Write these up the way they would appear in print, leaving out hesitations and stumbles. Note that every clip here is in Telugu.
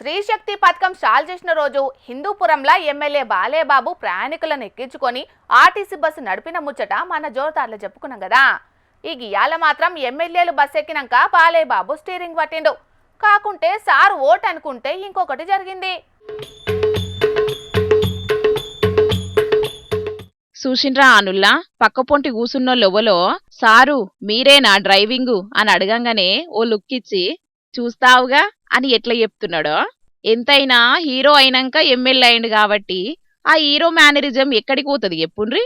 స్త్రీశక్తి పథకం స్టార్ట్ చేసిన రోజు హిందూపురంలో ఎమ్మెల్యే బాలేబాబు ప్రయాణికులను ఎక్కించుకొని ఆర్టీసీ బస్సు నడిపిన ముచ్చట మన జోరుదార్లు చెప్పుకున్నాం కదా. ఈ గియాల మాత్రం ఎమ్మెల్యేలు బస్సు ఎక్కినాక బాలేబాబు స్టీరింగ్ పట్టిండు. కాకుంటే సార్ ఓట్ అనుకుంటే ఇంకొకటి జరిగింది. చూసిండ్రా అనుల్లా పక్కపొంటి కూసున్నోళ్ళెవలో సారు మీరేనా డ్రైవింగు అని అడగంగానే ఓ లుక్కిచ్చి చూస్తావుగా అని ఎట్లా చెప్తున్నాడో. ఎంతైనా హీరో అయినాక ఎమ్మెల్యే అయిండు కాబట్టి ఆ హీరో మేనరిజం ఎక్కడికి పోతుంది చెప్పుండ్రి.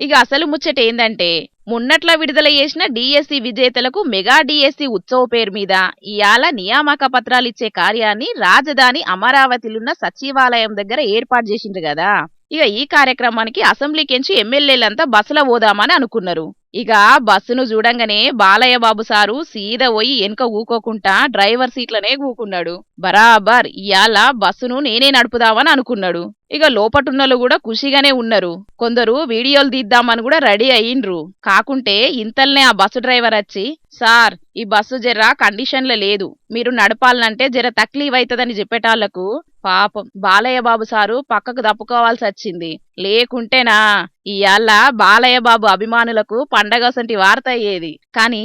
ఇక అసలు ముచ్చట ఏందంటే మొన్నట్లా విడుదల చేసిన డిఎస్సి విజేతలకు మెగా డిఎస్సి ఉత్సవ పేరు మీద ఇయాల నియామక పత్రాలిచ్చే కార్యాన్ని రాజధాని అమరావతిలున్న సచివాలయం దగ్గర ఏర్పాటు చేసిండ్రు కదా. ఇక ఈ కార్యక్రమానికి అసెంబ్లీకెంచి ఎమ్మెల్యేలంతా బస్సులో పోదామని అనుకున్నారు. ఇక బస్సును చూడంగానే బాలయ్య బాబు సారు సీదా పోయి వెనుక ఊకోకుండా డ్రైవర్ సీట్లనే కూకున్నాడు. బరాబర్ ఇయాల బస్సును నేనే నడుపుదామని అనుకున్నాడు. ఇక లోపటున్నోళ్ళు కూడా ఖుషిగానే ఉన్నారు. కొందరు వీడియోలు తీద్దామని కూడా రెడీ అయ్యిండ్రు. కాకుంటే ఇంతల్నే ఆ బస్సు డ్రైవర్ వచ్చి, సార్ ఈ బస్సు జర కండిషన్లో లేదు, మీరు నడపాలంటే జర తక్లీఫ్ అవుతుందని చెప్పేటాళ్లకు పాపం బాలయ్య బాబు సారు పక్కకు తప్పుకోవాల్సి వచ్చింది. లేకుంటేనా ఇయాల బాలయ్య బాబు అభిమానులకు పండగసంటి వార్త అయ్యేది. కానీ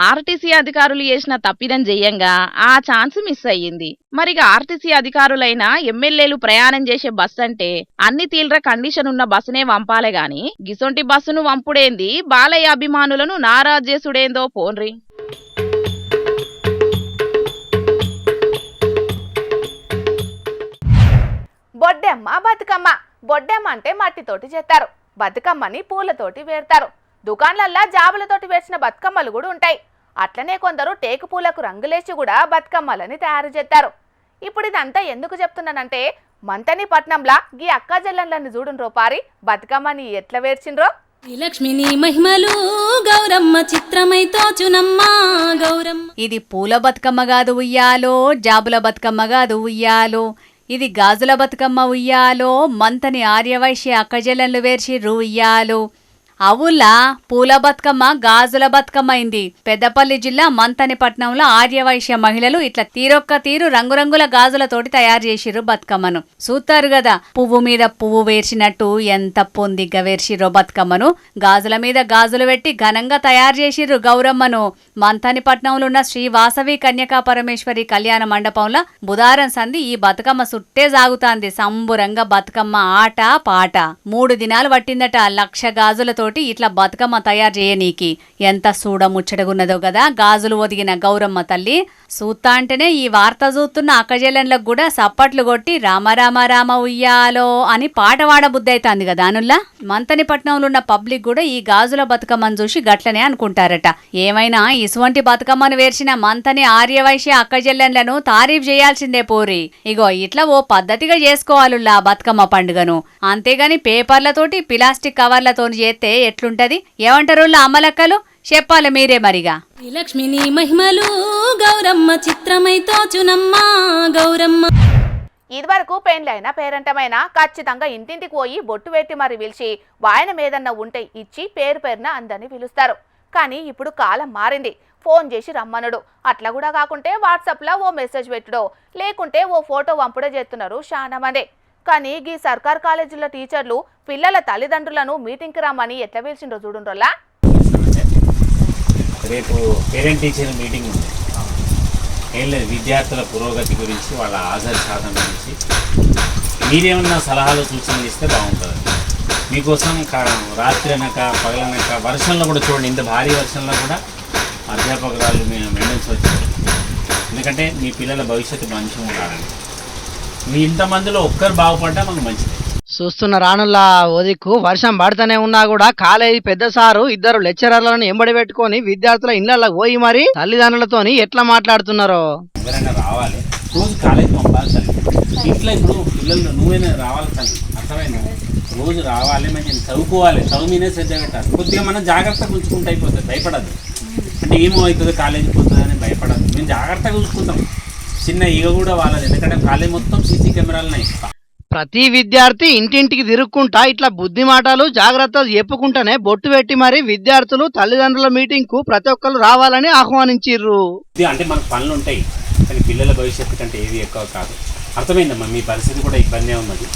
ఆర్టీసీ అధికారులు చేసిన తప్పిదం చెయ్యంగా ఆ ఛాన్స్ మిస్ అయ్యింది. మరిగ ఆర్టీసీ అధికారులైనా ఎమ్మెల్యేలు ప్రయాణం చేసే బస్సు అంటే అన్ని తీవ్ర కండిషన్ ఉన్న బస్సునే వంపాలే గాని గిసొంటి బస్సును వంపుడేంది, బాలయ్య అభిమానులను నారాజ్ చేసుడేందో పోన్రి. బొడ్డెమ్మ బతుకమ్మ. బొడ్డెమ్మ అంటే మట్టితోటి చేస్తారు, బతుకమ్మని పూలతోటి వేస్తారు. దుకాన్లల్లా జాబులతోటి వేసిన బతుకమ్మలు కూడా ఉంటాయి. అట్లనే కొందరు టేకు పూలకు రంగులేసి కూడా బతుకమ్మలని తయారు చేస్తారు. ఇప్పుడు ఇదంతా ఎందుకు చెప్తున్నానంటే మంతని పట్నంలా గీ అక్క జల్లన్లను చూడుండ్రో పారి బతుకమ్మని ఎట్లా వేర్చిండ్రో. లక్ష్మిని మహిమలు గౌరమ్మ చిత్రమై తోచునమ్మ గౌరమ్మ. ఇది పూల బతుకమ్మ కాదు ఉయ్యాలో, జాబుల బతుకమ్మ కాదు ఉయ్యాలో, ఇది గాజుల బతుకమ్మ ఉయ్యాలో. మంతని ఆర్యవైశ్య అక్కజెల్లన్లు వేర్చిర్రు ఉయ్యాలో. అవులా పూల బతుకమ్మ గాజుల బతుకమ్మ అయింది. పెద్దపల్లి జిల్లా మంతని పట్నంలో ఆర్యవైశ్య మహిళలు ఇట్లా తీరొక్క తీరు రంగురంగుల గాజులతోటి తయారు చేసిర్రు బతుకమ్మను. చూస్తారు కదా పువ్వు మీద పువ్వు వేర్చినట్టు ఎంత పొందిగ్గా వేర్చిర్రో బతుకమ్మను. గాజుల మీద గాజులు పెట్టి ఘనంగా తయారు చేసిర్రు గౌరమ్మను. మంతని పట్నంలో ఉన్న శ్రీ వాసవి కన్యకా పరమేశ్వరి కళ్యాణ మండపంలో బుధారం సంధి ఈ బతుకమ్మ సుట్టే సాగుతాంది. సంబురంగా బతుకమ్మ ఆట పాట 3 దినాలు పట్టిందట. 1,00,000 గాజులతోటి ఇట్లా బతుకమ్మ తయారు చేయనీకి. ఎంత సూడ ముచ్చటగున్నదో కదా గాజులు ఒదిగిన గౌరమ్మ తల్లి. సూత్తా అంటేనే ఈ వార్త చూస్తున్న అక్కజెల్లెన్లకు కూడా సప్పట్లు కొట్టి రామ రామ రామ ఉయ్యాలో అని పాట వాడబుద్దైతాంది కదా అనుల్లా. మంతని పట్నంలో ఉన్న పబ్లిక్ కూడా ఈ గాజుల బతుకమ్మను చూసి గట్లనే అనుకుంటారట. ఏమైనా ఇసువంటి బతుకమ్మను వేర్చిన మంతని ఆర్యవైశ్య అక్కజెల్లెన్లను తారీఫ్ చేయాల్సిందే పోరి. ఇగో ఇట్లా ఓ పద్ధతిగా చేసుకోవాలుల్లా బతుకమ్మ పండుగను. అంతేగాని పేపర్లతోటి ప్లాస్టిక్ కవర్లతోని చేస్తే ఎట్లుంటది? ఏమంటారు అమ్మలక్కలు? చెప్పాలి మీరే మరిగా. లక్ష్మిని మహిమలు గౌరమ్మ చిత్రమై తోచునమ్మ గౌరమ్మ. ఇదివరకు పెండ్లైనా పేరంటమైనా ఖచ్చితంగా ఇంటింటికి పోయి బొట్టు పెట్టి మరి పిలిచి వాయన మీదన్నా ఉంటే ఇచ్చి పేరు పేరున అందని పిలుస్తారు. కానీ ఇప్పుడు కాలం మారింది. ఫోన్ చేసి రమ్మనుడు, అట్లా కూడా కాకుంటే వాట్సాప్లో ఓ మెసేజ్ పెట్టుడో లేకుంటే ఓ ఫోటో వంపుడో చేస్తున్నారు చాలా మంది. కానీ ఈ సర్కార్ కాలేజీల టీచర్లు పిల్లల తల్లిదండ్రులను మీటింగ్కి రమ్మని ఎట్లా పిలిచిండ్రో చూడుండ్రోలా. రేపు పేరెంట్ టీచర్ మీటింగ్ ఉంది. ఏం లేదు, విద్యార్థుల పురోగతి గురించి, వాళ్ళ హాజరు శాతం గురించి మీరేమన్నా సలహాలు సూచనలు ఇస్తే బాగుంటుంది. మీకోసం రాత్రి అనక పగలనక వర్షంలో కూడా చూడండి, ఇంత భారీ వర్షంలో కూడా అధ్యాపకురాలు మెయింటెన్స్ వచ్చారు. ఎందుకంటే మీ పిల్లల భవిష్యత్తు మంచిగా ఉండాలని. మీ ఇంతమందిలో ఒక్కరు బాగుపడ్డా మనకు మంచిది. చూస్తున్న రానుల్లా ఓదిక్కు వర్షం పడుతూనే ఉన్నా కూడా కాలేజీ పెద్ద సారు 2 లెక్చరర్లను ఎంబడి పెట్టుకుని విద్యార్థుల ఇళ్లకు పోయి మరి తల్లిదండ్రులతోని ఎట్లా మాట్లాడుతున్నారో. ఎవరైనా రావాలి, రోజు కాలేజీ పంపాలి తల్లి. ఇంట్లో ఇప్పుడు పిల్లలు నువ్వైనా రావాలి తల్లి, అర్థమైందా? రోజు రావాలి, మంచి చదువుకోవాలి, చదువు మీదే శ్రద్ధ పెట్టాలి. కొద్దిగా మనం జాగ్రత్తగా ఉంచుకుంటే అయిపోతుంది, భయపడద్దు. అంటే ఏమో అవుతుంది కాలేజీకి పోతుంది అని భయపడద్దు. మేము జాగ్రత్తగా చూసుకుంటాం. చిన్న ఈగ కూడా వాళ్ళది, ఎందుకంటే కాలేజీ మొత్తం సీసీ కెమెరాలున్నాయి. ప్రతి విద్యార్థి ఇంటింటికి తిరుక్కుంటా ఇట్లా బుద్ధి మాటలు జాగ్రత్తలు చెప్పుకుంటానే బొట్టు పెట్టి మరి విద్యార్థులు తల్లిదండ్రుల మీటింగ్ కు ప్రతి ఒక్కరు రావాలని ఆహ్వానించిర్రు. అంటే మనకు పనులు ఉంటాయి, కానీ పిల్లల భవిష్యత్తు కంటే ఏది ఎక్కువ కాదు. అర్థమైందమ్మా, మీ పరిస్థితి కూడా ఇబ్బందే ఉన్నది.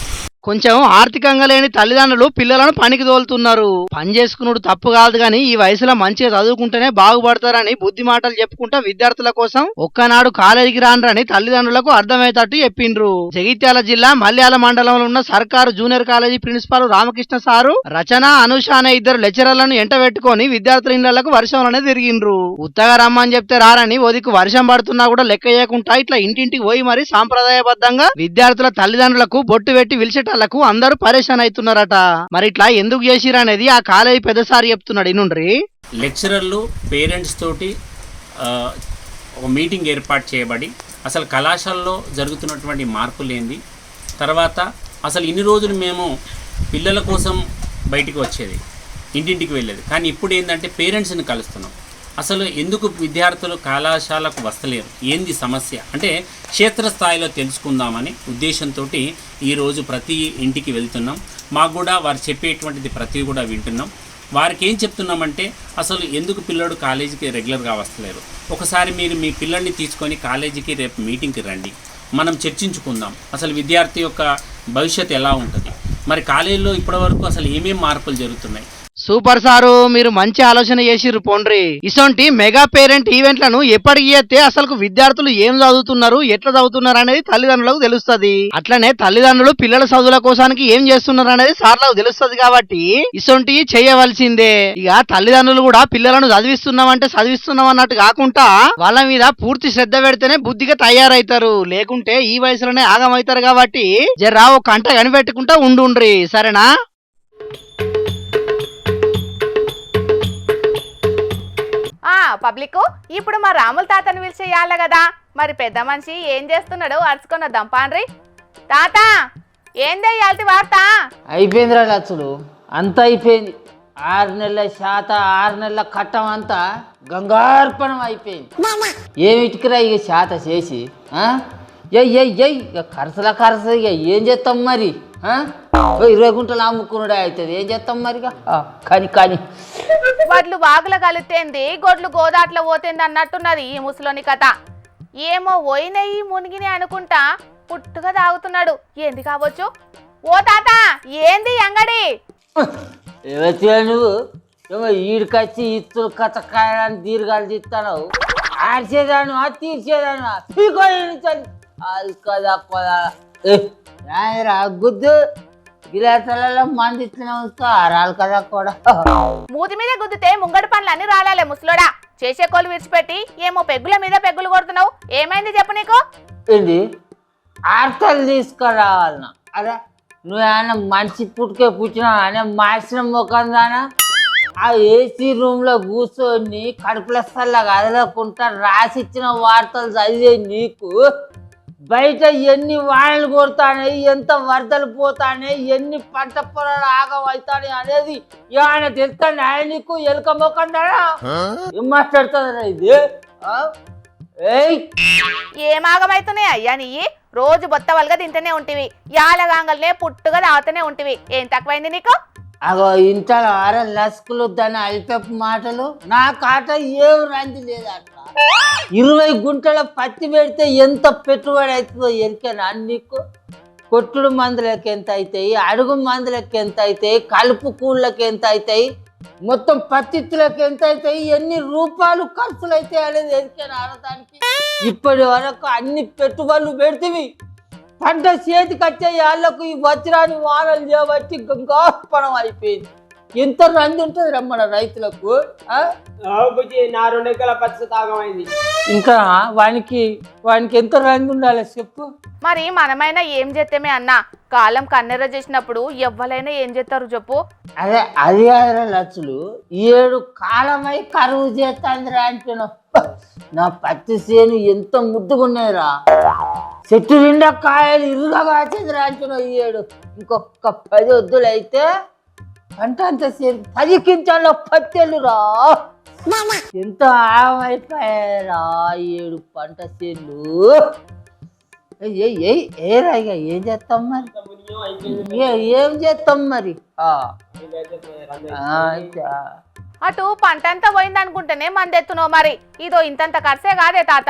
కొంచెం ఆర్థికంగా లేని తల్లిదండ్రులు పిల్లలను పనికి తోలుతున్నారు. పని చేసుకున్నాడు తప్పు కాదు గాని ఈ వయసులో మంచిగా చదువుకుంటేనే బాగుపడతారని బుద్ధి మాటలు చెప్పుకుంటా విద్యార్థుల కోసం ఒక్కనాడు కాలేజీకి రానరని తల్లిదండ్రులకు అర్థమయ్యేటట్టు చెప్పిండ్రు. జగిత్యాల జిల్లా మల్యాల మండలంలో ఉన్న సర్కారు junior college principal Ramakrishna sir, Rachana, Anusha అనే ఇద్దరు లెక్చరర్లను ఎంట పెట్టుకుని విద్యార్థుల ఇళ్లకు వర్షంలోనే తిరిగిండ్రు. ఉత్తగా రమ్మని చెప్తే రారని ఓదికు వర్షం పడుతున్నా కూడా లెక్క చేయకుండా ఇట్లా ఇంటింటికి పోయి మరి సాంప్రదాయబద్ధంగా విద్యార్థుల తల్లిదండ్రులకు బొట్టు పెట్టి విలిచేట అందరూ పరేషాన్ అవుతున్నారట. మరి ఇట్లా ఎందుకు చేసిరు అనేది ఆ కాలేజీ పెద్దసారి చెప్తున్నాడు. ఇనుండ్రి. లెక్చరర్లు పేరెంట్స్ తోటి ఒక మీటింగ్ ఏర్పాటు చేయబడి అసలు కళాశాలలో జరుగుతున్నటువంటి మార్పులు ఏంది, తర్వాత అసలు ఇన్ని రోజులు మేము పిల్లల కోసం బయటికి వచ్చేది, ఇంటింటికి వెళ్ళేది, కానీ ఇప్పుడు ఏంటంటే పేరెంట్స్ని కలుస్తున్నాం. అసలు ఎందుకు విద్యార్థులు కళాశాలకు వస్తలేరు, ఏంది సమస్య అంటే క్షేత్రస్థాయిలో తెలుసుకుందామని ఉద్దేశంతో ఈరోజు ప్రతి ఇంటికి వెళ్తున్నాం. మాకు కూడా వారు చెప్పేటువంటిది ప్రతి కూడా వింటున్నాం. వారికి ఏం చెప్తున్నామంటే అసలు ఎందుకు పిల్లడు కాలేజీకి రెగ్యులర్గా వస్తలేరు, ఒకసారి మీరు మీ పిల్లల్ని తీసుకొని కాలేజీకి రేపు మీటింగ్కి రండి, మనం చర్చించుకుందాం అసలు విద్యార్థి యొక్క భవిష్యత్తు ఎలా ఉంటుంది, మరి కాలేజీలో ఇప్పటివరకు అసలు ఏమేం మార్పులు జరుగుతున్నాయి. సూపర్ సారు, మీరు మంచి ఆలోచన చేసిర్రు పోండ్రి. ఇసొంటి మెగా పేరెంట్ ఈవెంట్లను ఎప్పటికి చేస్తే అసలు విద్యార్థులు ఏం చదువుతున్నారు, ఎట్లా చదువుతున్నారు అనేది తల్లిదండ్రులకు తెలుస్తుంది. అట్లనే తల్లిదండ్రులు పిల్లల చదువుల కోసానికి ఏం చేస్తున్నారు అనేది సార్లకు తెలుస్తుంది. కాబట్టి ఇసొంటి చేయవలసిందే. ఇక తల్లిదండ్రులు కూడా పిల్లలను చదివిస్తున్నామంటే చదివిస్తున్నాం అన్నట్టు కాకుండా వాళ్ళ మీద పూర్తి శ్రద్ధ పెడితేనే బుద్ధిగా తయారవుతారు, లేకుంటే ఈ వయసులోనే ఆగమవుతారు. కాబట్టి జర్రా ఒక కంట కనిపెట్టుకుంటా ఉండుండ్రి, సరేనా? పబ్లిక్ ఇప్పుడు మా రాముల తాతను పిలిచేయాలి కదా, మరి పెద్ద మనిషి ఏం చేస్తున్నాడు అరుచుకున్న దంపాన్రి. తాత ఏందే ఇయాల్టి వార్త? అయిపోయిందిరా లచ్చుడు, అంతా అయిపోయింది. 6 నెలల శాత 6 నెలల కట్టం అంతా గంగార్పణం అయిపోయింది. ఏమిటికిరా ఇక శాత చేసి ఇక ఖర్చు ఇక ఏం చేస్తాం మరి? 20 గుంటలు అమ్ముకున్నాడే అవుతుంది, ఏం చేస్తాం మరి? కానీ వడ్లు వాగుల కలితేంది, గొడ్లు గోదాట్లో పోతేంది అన్నట్టున్నది ఈ ముసలోని కథ. ఏమో పోయినయి మునిగిని అనుకుంటా పుట్టుగా తాగుతున్నాడు, ఏంది కావచ్చు? ఓ తాత ఏంది అంగడి? నువ్వు ఏమో ఈడికొచ్చి ఇత్తులు కథకాయని దీర్ఘాలు తీస్తాను, ఆడిచేదాను తీర్చేదాను అది కదా గుద్దు గిలాసాలలో మంది ఇట్లా ఆరాలు కదా కూడా. మూతి మీద గుద్దితే ముంగడి పనులు అన్ని రాలాలే ముసలోడా, చేసే కోళ్ళు విడిచిపెట్టి ఏమో పెగ్గుల మీద పెగ్గులు కొడుతున్నావు, ఏమైంది చెప్పు నీకు? ఏంటి ఆర్తలు తీసుకురావాలన్నా? అరే నువ్వేమన్నా మనిషి పుట్టుకే పుట్టినావు అనే మార్చిన ముఖం దానా? ఆ ఏసీ రూమ్ లో కూర్చొని కడుపులసల్లా కదలకుండా రాసిచ్చిన వార్తలు చదివే నీకు బయట ఎన్ని వానలు కొడతాయి, ఎంత వరదలు పోతాయి, ఎన్ని పంట పొలాలు ఆగమవుతాయి అనేది ఏమైనా తెలుస్తాను ఆయన నీకు? ఎలుక మొక్కండా ఏం మాట్లాడుతుందా ఇది? ఏం ఆగమవుతున్నాయి అయ్యా నీ? రోజు బొత్తవలుగా తింటూనే ఉంటివి, యాలగాంగల్నే పుట్టుగా తాగుతూనే ఉంటివి, ఏం తక్కువైంది నీకు? అగో ఇంట్లో లస్కులు దాని అల్పెప్పు మాటలు, నా కాట ఏం రంది లేదు. అట్లా 20 గుంటల పత్తి పెడితే ఎంత పెట్టుబడి అవుతుందో ఎరికేనా నీకు? కొట్టుడు మందులకి ఎంత అవుతాయి, అడుగు మందులకి ఎంత అవుతాయి, కలుపు కూళ్ళకి ఎంత అవుతాయి, మొత్తం పత్తిత్తులకి ఎంత అవుతాయి, ఎన్ని రూపాయలు ఖర్చులు అవుతాయి అనేది ఎరికేనా ఆడటానికి? ఇప్పటి వరకు అన్ని పెట్టుబడులు పెడితే పంట చేతికి వచ్చే వాళ్ళకు ఈ వజ్రాన్ని వానలు చేయబట్టి గంగార్పణం అయిపోయింది. ఎంత రంది ఉంటుంది రమ్మన రైతులకు. నా 2 ఎకరాల పచ్చి తాగమైంది. ఇంకా వానికి ఎంత రంది ఉండాలి చెప్పు? మరి మనమైనా ఏం చేస్తామే అన్న, కాలం కన్నెర చేసినప్పుడు ఎవ్వరైనా ఏం చేస్తారు చెప్పు? అదే అది కాదురా లచ్చులు, 7 కాలమై కరువు చేస్తాందిరా అంటున్నావు. నా పత్తి చేను ఎంత ముద్దుగున్నాయిరా, చెట్టు నిండా కాయలు ఇరుగా కాచేదిరా అంటున్నావు. 7 ఇంకొక 10 వద్దులు అయితే పంట అంత చేను 10 కింటాల్లో పత్తెలురా. ఎంత ఆమైపోయారా 7 పంట చేను. ఏం చేస్తాం మరి? ఏం చేస్తాం మరి అటు పంట అంతా పోయింది అనుకుంటేనే మందెత్తునో మరి ఇదో ఇంతంత ఖర్చే కాదే తాత.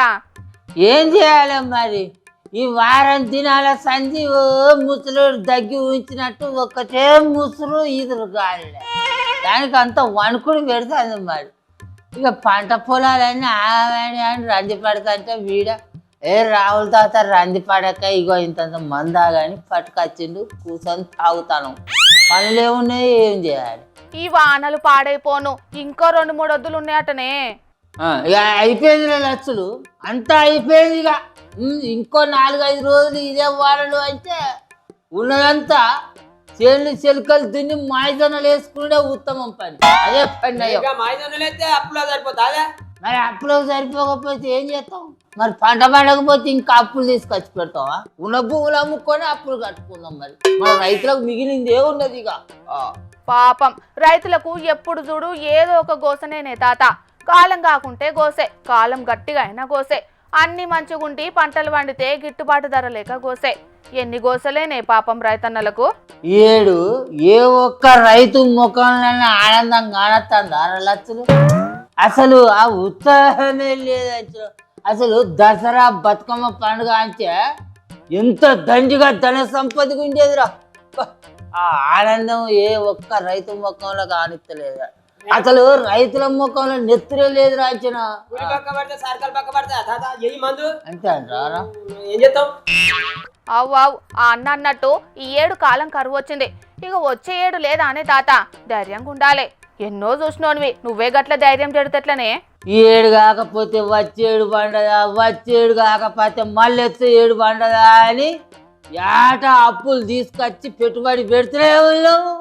ఏం చేయాలి మరి ఈ వారం దినాల సంధి ముసలుడు దగ్గి ఉంచినట్టు ఒక్కటే ముసురు ఈదురు గాలి దానికి అంత వణుకుడు పెడుతుంది మరి. ఇక పంట పొలాలన్నీ ఆమె అని రంది పడతంటే వీడ రావుల తాత రంది పడక ఇగో ఇంతంత మందాగాని పట్టుకొచ్చిండు కూర్చొని తాగుతాను. పనులు ఏమున్నాయి ఏం చేయాలి. ఈ వానలు పాడైపోను ఇంకో 2-3 వద్దులు ఉన్నాయటనే. ఇక అయిపోయింది లక్షలు అంతా అయిపోయింది. ఇక ఇంకో 4-5 రోజులు ఇదే వానలు అంటే ఉన్నదంతా చేనులు చెలుకలు దున్ని మాయజొన్నలు వేసుకుంటే ఉత్తమం పని. అదే పని మరి అప్పులో సరిపోకపోతే ఏం చేస్తాం మరి. పంట పండకపోతే ఇంకా అప్పులు తీసుకొచ్చి పెడతావా. ఉన్న భూములు అమ్ముకొని అప్పులు కట్టుకుందాం మరి. మన రైతులకు మిగిలింది ఏమున్నది ఇక. పాపం రైతులకు ఎప్పుడు చూడు ఏదో ఒక గోసనేనే తాత. కాలం కాకుంటే గోసే, కాలం గట్టిగా అయినా గోసే. అన్ని మంచిగుండి పంటలు వండితే గిట్టుబాటు ధర లేక గోసే. ఎన్ని గోసలేనే పాపం రైతన్నలకు. ఏడు ఏ ఒక్క రైతు ముఖంలోనే ఆనందం కానొస్తుందా లక్షలు. అసలు ఆ ఉత్సాహమే లేదు. అసలు దసరా బతుకమ్మ పండుగ అంటే ఎంత దండిగా ధన సంపదగా ఉండేదిరా. ఆ ఆనందం ఏ ఒక్క రైతు ముఖంలో కానిస్తలేదా. అసలు రైతుల ముఖంలో నెత్తురే లేదు రాచిన అంతే అంటారా. అవు ఆ అన్న అన్నట్టు ఈ ఏడు కాలం కరువు వచ్చింది. ఇక వచ్చే ఏడు లేదా అనే తాత ధైర్యంగా ఉండాలి. ఎన్నో చూసినోనివి నువ్వే గట్ల ధైర్యం చెడుతట్లనే. ఈ ఏడు కాకపోతే వచ్చేడు పండదా, వచ్చేడు కాకపోతే మళ్ళీ వచ్చే ఏడు పండదా అని ఏట అప్పులు తీసుకొచ్చి పెట్టుబడి పెడుతూనే ఉన్నాము.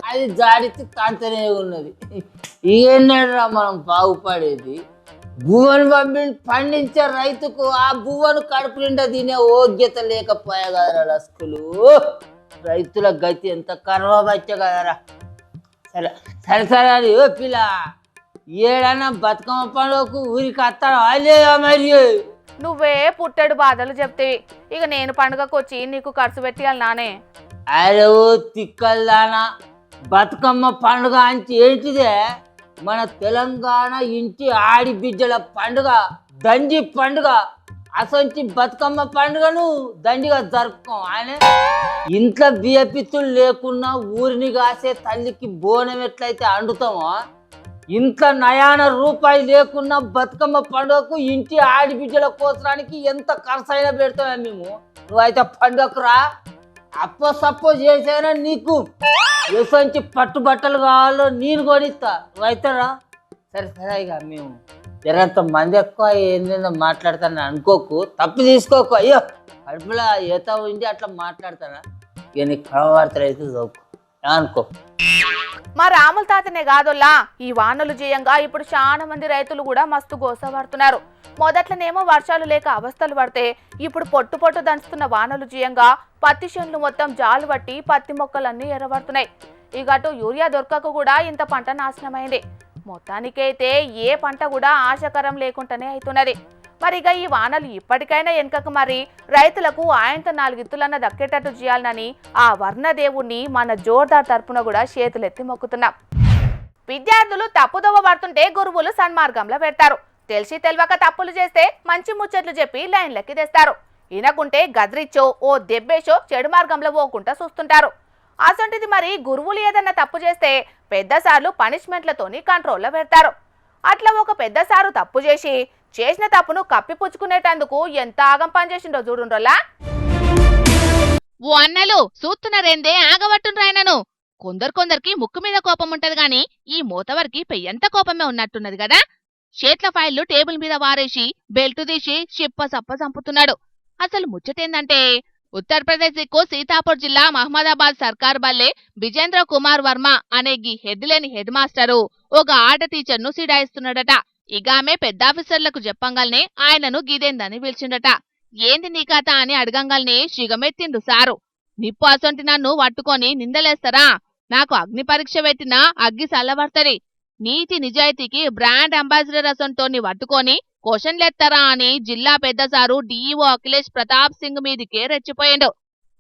అది జాడితే కాంతనే ఉన్నది. ఏనాడురా మనం బాగుపడేది. భూవను పండించే రైతుకు ఆ భూవను కడుపు నిండా తినే యోగ్యత లేకపోయా కదరా లస్కులు. రైతుల గతి ఎంత కర్వబచ్చ కదరా. సరే సరే సరే అని ఓ పిల్ల ఏడన్నా బతుకమ్మ పండుగకు ఊరికి వస్తాడు అలేదా మరి. నువ్వే పుట్టెడు బాధలు చెప్తేవి. ఇక నేను పండుగకు వచ్చి నీకు ఖర్చు పెట్టాలి నానే. అరే ఓ తిక్కల్దానా, బతుకమ్మ పండుగ అంటే ఏంటిదే మన తెలంగాణ ఇంటి ఆడి బిడ్డల పండుగ, దండి పండుగ. అసొంటి బతుకమ్మ పండుగను దండిగా జరుపుకోం. ఆయన ఇంట్లో బియ్యపిత్తులు లేకున్నా ఊరిని కాసే తల్లికి బోనం ఎట్లయితే వండుతామో, ఇంట్లో నయాన రూపాయి లేకున్నా బతుకమ్మ పండుగకు ఇంటి ఆడిబిడ్డల కోసడానికి ఎంత ఖర్చు అయినా పెడతామే మేము. నువ్వైతే పండుగకు రా, అప్పో సప్పో చేసైనా నీకు ఎసంచి పట్టుబట్టలు కావాలో నేను కొనిస్తా, నువ్వైతే రా. సరే సరే ఇక మేము జరంత మంది ఎక్కువ ఏందో మాట్లాడతాను అనుకోకు, తప్పు తీసుకోకు. అయ్యో కడుపులో ఈత ఉండి అట్లా మాట్లాడతానా. ఇక నీకు కడవార్తలు అయితే చదువుకో అనుకో. మా రాముల తాతనే కాదోల్లా ఈ వానలు జయంగా ఇప్పుడు చాలా మంది రైతులు కూడా మస్తు గోసపడుతున్నారు. మొదట్లనేమో వర్షాలు లేక అవస్థలు పడితే ఇప్పుడు పొట్టు పొట్టు దంచుతున్న వానలు జయంగా పత్తి చేనులు మొత్తం జాలు పట్టి పత్తి మొక్కలన్నీ ఎర్రబడుతున్నాయి. ఇక అటు యూరియా దొరకక కూడా ఇంత పంట నాశనమైంది. మొత్తానికైతే ఏ పంట కూడా ఆశకరం లేకుండానే అవుతున్నది. మరి ఇక ఈ వానలు ఇప్పటికైనా వెనుకకు మరి రైతులకు ఆయంత 4 ఇత్తులన్న దక్కేటట్టు చేయాలని ఆ వర్ణదేవుణ్ణి మన జోర్దార్ తరపున కూడా చేతులెత్తి మొక్కుతున్నాం. విద్యార్థులు తప్పుదోవ పడుతుంటే గురువులు సన్మార్గంలో పెడతారు. తెలిసి తెలియక తప్పులు చేస్తే మంచి ముచ్చట్లు చెప్పి లైన్లకి తెస్తారు. ఇనకుంటే గద్రిచ్చో ఓ దెబ్బేషో చెడు మార్గంలో పోకుండా చూస్తుంటారు. అసంటిది మరి గురువులు ఏదన్నా తప్పు చేస్తే పెద్దసార్లు పనిష్మెంట్లతోని కంట్రోల్లో పెడతారు. అట్లా ఒక పెద్దసారు తప్పు చేసిన తప్పును కప్పిపుచ్చుకునేటందుకు ఎంత ఆగం పనిచేసిండో చూడుండ్రోలా. ఓ అన్నలు చూస్తున్నారేందే ఆగబట్టుండ్రాయనను. కొందరికి ముక్కు మీద కోపం ఉంటది గాని ఈ మోతవరికి పెయ్యంత కోపమే ఉన్నట్టున్నది కదా. చేట్ల ఫైళ్లు టేబుల్ మీద వారేసి బెల్టు తీసి చిప్ప సప్ప చంపుతున్నాడు. అసలు ముచ్చటేందంటే ఉత్తరప్రదేశ్ దిక్కు సీతాపూర్ జిల్లా మహమ్మదాబాద్ సర్కార్ బల్లే బిజేంద్ర కుమార్ వర్మ అనే గీ హెడ్ లేని హెడ్ మాస్టరు ఒక ఆట టీచర్ను సిడాయిస్తున్నాడట. ఇక ఆమె పెద్దాఫీసర్లకు చెప్పంగాల్నే ఆయనను గీదేందని పిలిచిండట. ఏంది నీ కథ అని అడగంగాల్నే సిగమెత్తిండు సారు. నిప్పు అసొంటి నన్ను పట్టుకొని నిందలేస్తారా? నాకు అగ్ని పరీక్ష పెట్టినా అగ్గి చల్లబడతది. నీతి నిజాయితీకి బ్రాండ్ అంబాసిడర్ అసొంటోని పట్టుకొని క్వశ్చన్లెత్తారా అని జిల్లా పెద్దసారు డిఈఓ అఖిలేష్ ప్రతాప్ సింగ్ మీదికే రెచ్చిపోయిండు.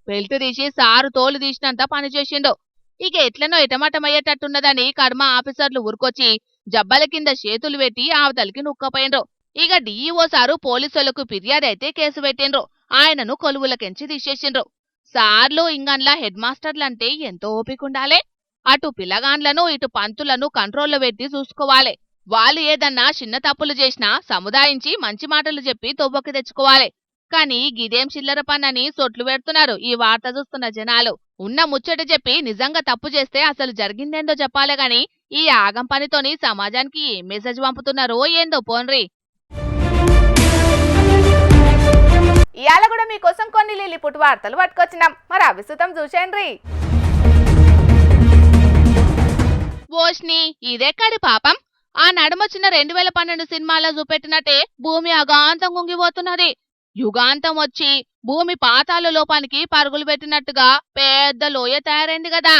బెల్ట్ తీసి సారు తోలు తీసినంత పని చేసిండు. ఇక ఎట్లనో ఎటమటమయ్యేటట్టున్నదని కర్మ ఆఫీసర్లు ఊరుకొచ్చి జబ్బల కింద చేతులు పెట్టి అవతలికి నుక్కపోయిండ్రు. ఇక డిఈఓ సారు పోలీసులకు ఫిర్యాదైతే కేసు పెట్టిండ్రు. ఆయనను కొలువులకెంచి తీసేసిండ్రు. సార్లు ఇంగన్లా హెడ్ మాస్టర్లంటే ఎంతో ఓపికండాలే. అటు పిల్లగాండ్లను ఇటు పంతులను కంట్రోల్లో పెట్టి చూసుకోవాలి. వాళ్ళు ఏదన్నా చిన్న తప్పులు చేసినా సముదాయించి మంచి మాటలు చెప్పి తొవ్వకి తెచ్చుకోవాలి. కానీ గిదేం చిల్లర పన్నని సొట్లు పెడుతున్నారు ఈ వార్త చూస్తున్న జనాలు. ఉన్న ముచ్చట చెప్పి నిజంగా తప్పు చేస్తే అసలు జరిగిందేందో చెప్పాలే గాని ఈ ఆగం పనితోని సమాజానికి ఏం మెసేజ్ పంపుతున్నారో ఏందో పోన్రి. ఇవాళ కూడా మీకోసం కొన్ని లిల్లిపుట్ వార్తలు పట్టుకొచ్చినాం, మరి అవి సుతం చూసేయండి. ఓష్ని ఇదెక్కడి పాపం. ఆ నడుమొచ్చిన 2012 సినిమాలో చూపెట్టినట్టే భూమి అగాంతం గుంగిపోతున్నది. యుగాంతం వచ్చి భూమి పాతాల లోపానికి పరుగులు పెట్టినట్టుగా పెద్ద లోయ తయారైంది కదా.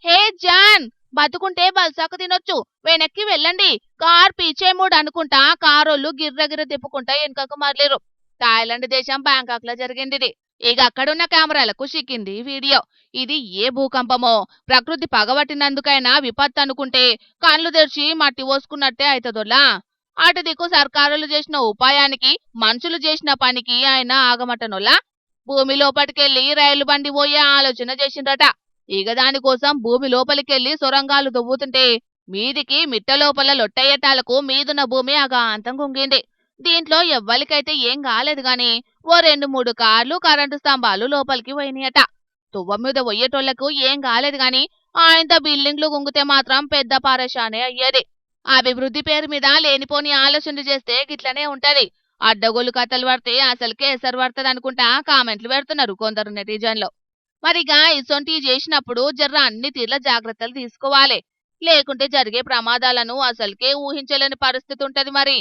హే జాన్, బతుకుంటే బల్సాకు తినొచ్చు, వెనక్కి వెళ్ళండి, కార్ పీచేమూడు అనుకుంటా కారోళ్ళు గిర్రగిర్ర తిప్పుకుంటా వెనుకకు మరలేరు. థాయిలాండ్ దేశం బ్యాంకాక్ లో జరిగింది. ఇక అక్కడున్న కెమెరాలకు చిక్కింది వీడియో. ఇది ఏ భూకంపమో ప్రకృతి పగబట్టినందుకైనా విపత్తు అనుకుంటే కళ్ళు తెరిచి మట్టి పోసుకున్నట్టే అవుతుందోలా. అటు దిక్కు సర్కారులు చేసిన ఉపాయానికి మనుషులు చేసిన పనికి ఆయన ఆగమటనోలా. భూమి లోపలికెళ్లి రైలు బండి పోయే ఆలోచన చేసిండ్రట. ఇక దానికోసం భూమి లోపలికెళ్లి సొరంగాలు దువ్వుతుంటే మీదికి మిట్ట లోపల లొట్టయ్యటాలకు మీదున్న భూమి అగాంతం గుంగింది. దీంట్లో ఎవ్వరికైతే ఏం కాలేదు గాని ఓ 2-3 కార్లు కరెంటు స్తంభాలు లోపలికి పోయినాయట. తువ్వ మీద పోయేటోళ్లకు ఏం కాలేదు గాని ఆయనతో బిల్డింగ్లు గుంగితే మాత్రం పెద్ద పారేషానే అయ్యేది. అభివృద్ధి పేరు మీద లేనిపోని ఆలోచనలు చేస్తే గిట్లనే ఉంటది. అడ్డగోలు కథలు పడితే అసలుకే ఎసరు పడుతుంది అనుకుంటా కామెంట్లు పెడుతున్నారు కొందరు నెటిజన్లు. మరిగా ఇసొంటి చేసినప్పుడు జర్ర అన్ని తీర్ల జాగ్రత్తలు తీసుకోవాలి. లేకుంటే జరిగే ప్రమాదాలను అసలుకే ఊహించలేని పరిస్థితి ఉంటది మరి.